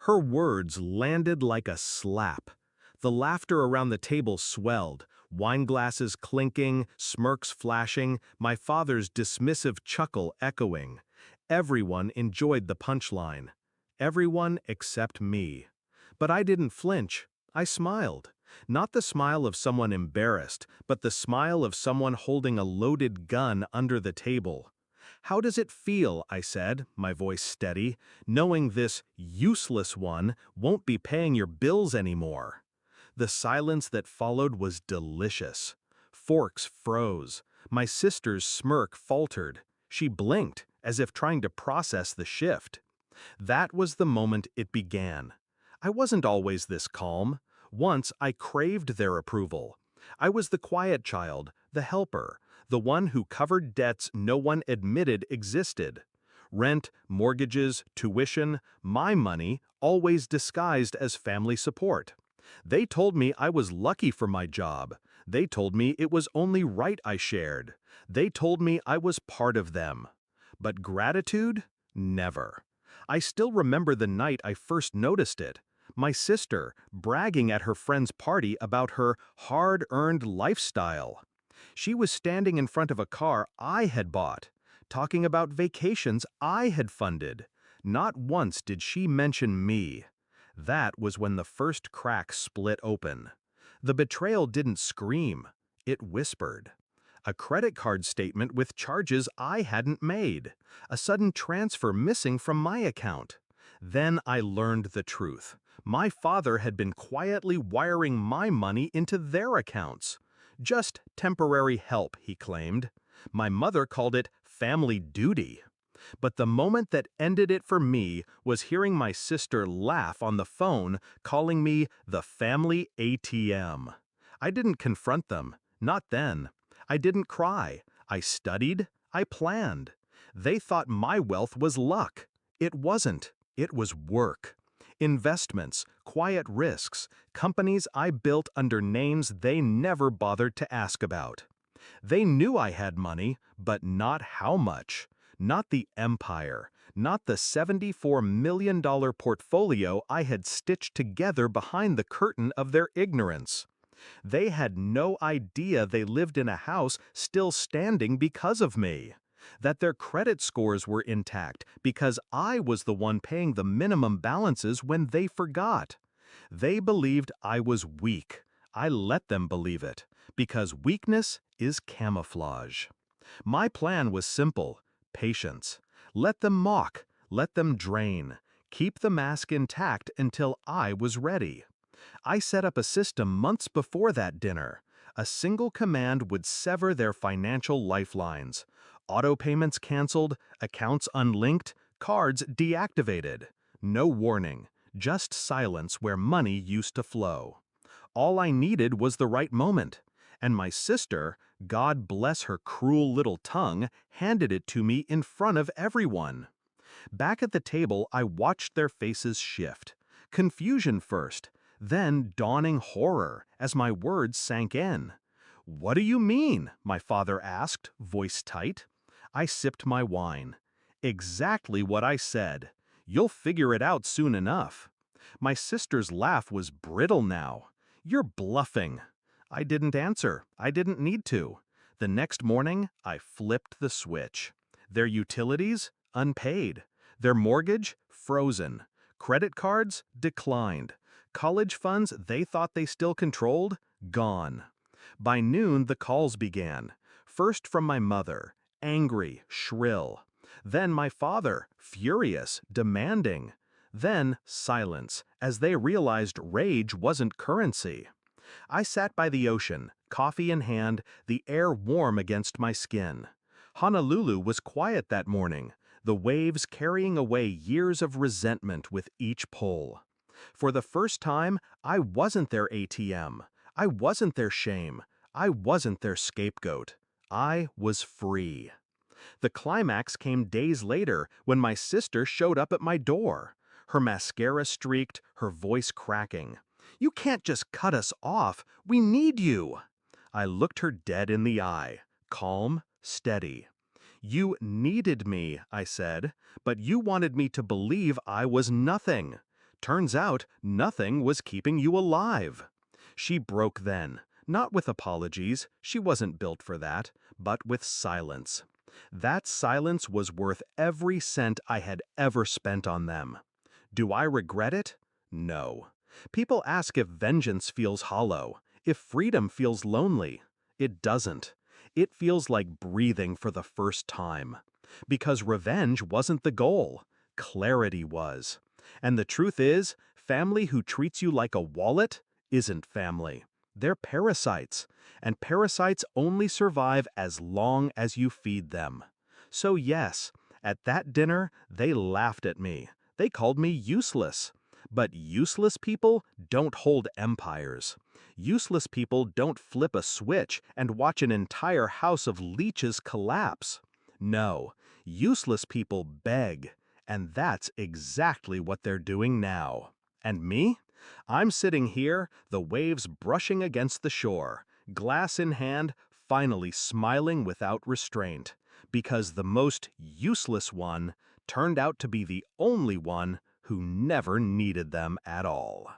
Her words landed like a slap. The laughter around the table swelled, wine glasses clinking, smirks flashing, my father's dismissive chuckle echoing. Everyone enjoyed the punchline. Everyone except me. But I didn't flinch. I smiled. Not the smile of someone embarrassed, but the smile of someone holding a loaded gun under the table. "How does it feel," I said, my voice steady, "knowing this useless one won't be paying your bills anymore?" The silence that followed was delicious. Forks froze. My sister's smirk faltered. She blinked, as if trying to process the shift. That was the moment it began. I wasn't always this calm. Once I craved their approval. I was the quiet child, the helper, the one who covered debts no one admitted existed. Rent, mortgages, tuition, my money, always disguised as family support. They told me I was lucky for my job. They told me it was only right I shared. They told me I was part of them. But gratitude? Never. I still remember the night I first noticed it. My sister, bragging at her friend's party about her hard-earned lifestyle. She was standing in front of a car I had bought, talking about vacations I had funded. Not once did she mention me. That was when the first crack split open. The betrayal didn't scream, it whispered. A credit card statement with charges I hadn't made. A sudden transfer missing from my account. Then I learned the truth. My father had been quietly wiring my money into their accounts. Just temporary help, he claimed. My mother called it family duty. But the moment that ended it for me was hearing my sister laugh on the phone, calling me the family ATM. I didn't confront them, not then. I didn't cry. I studied. I planned. They thought my wealth was luck. It wasn't. It was work. Investments, quiet risks, companies I built under names they never bothered to ask about. They knew I had money, but not how much. Not the empire. Not the $74 million portfolio I had stitched together behind the curtain of their ignorance. They had no idea they lived in a house still standing because of me. That their credit scores were intact because I was the one paying the minimum balances when they forgot. They believed I was weak. I let them believe it, because weakness is camouflage. My plan was simple: patience. Let them mock, let them drain. Keep the mask intact until I was ready. I set up a system months before that dinner. A single command would sever their financial lifelines. Auto payments canceled, accounts unlinked, cards deactivated. No warning, just silence where money used to flow. All I needed was the right moment. And my sister, God bless her cruel little tongue, handed it to me in front of everyone. Back at the table, I watched their faces shift. Confusion first, then dawning horror as my words sank in. "What do you mean?" my father asked, voice tight. I sipped my wine. "Exactly what I said. You'll figure it out soon enough." My sister's laugh was brittle now. "You're bluffing." I didn't answer. I didn't need to. The next morning, I flipped the switch. Their utilities? Unpaid. Their mortgage? Frozen. Credit cards? Declined. College funds they thought they still controlled? Gone. By noon, the calls began. First from my mother, angry, shrill. Then my father, furious, demanding. Then silence, as they realized rage wasn't currency. I sat by the ocean, coffee in hand, the air warm against my skin. Honolulu was quiet that morning, the waves carrying away years of resentment with each pull. For the first time, I wasn't their ATM. I wasn't their shame. I wasn't their scapegoat. I was free. The climax came days later when my sister showed up at my door. Her mascara streaked, her voice cracking. "You can't just cut us off. We need you." I looked her dead in the eye, calm, steady. "You needed me," I said, "but you wanted me to believe I was nothing. Turns out nothing was keeping you alive. She broke then, not with apologies, she wasn't built for that, but with silence. That silence was worth every cent I had ever spent on them. Do I regret it? No. People ask if vengeance feels hollow, if freedom feels lonely. It doesn't. It feels like breathing for the first time. Because revenge wasn't the goal. Clarity was. And the truth is, family who treats you like a wallet isn't family. They're parasites, and parasites only survive as long as you feed them. So yes, at that dinner, they laughed at me. They called me useless. But useless people don't hold empires. Useless people don't flip a switch and watch an entire house of leeches collapse. No, useless people beg, and that's exactly what they're doing now. And me? I'm sitting here, the waves brushing against the shore, glass in hand, finally smiling without restraint, because the most useless one turned out to be the only one who never needed them at all.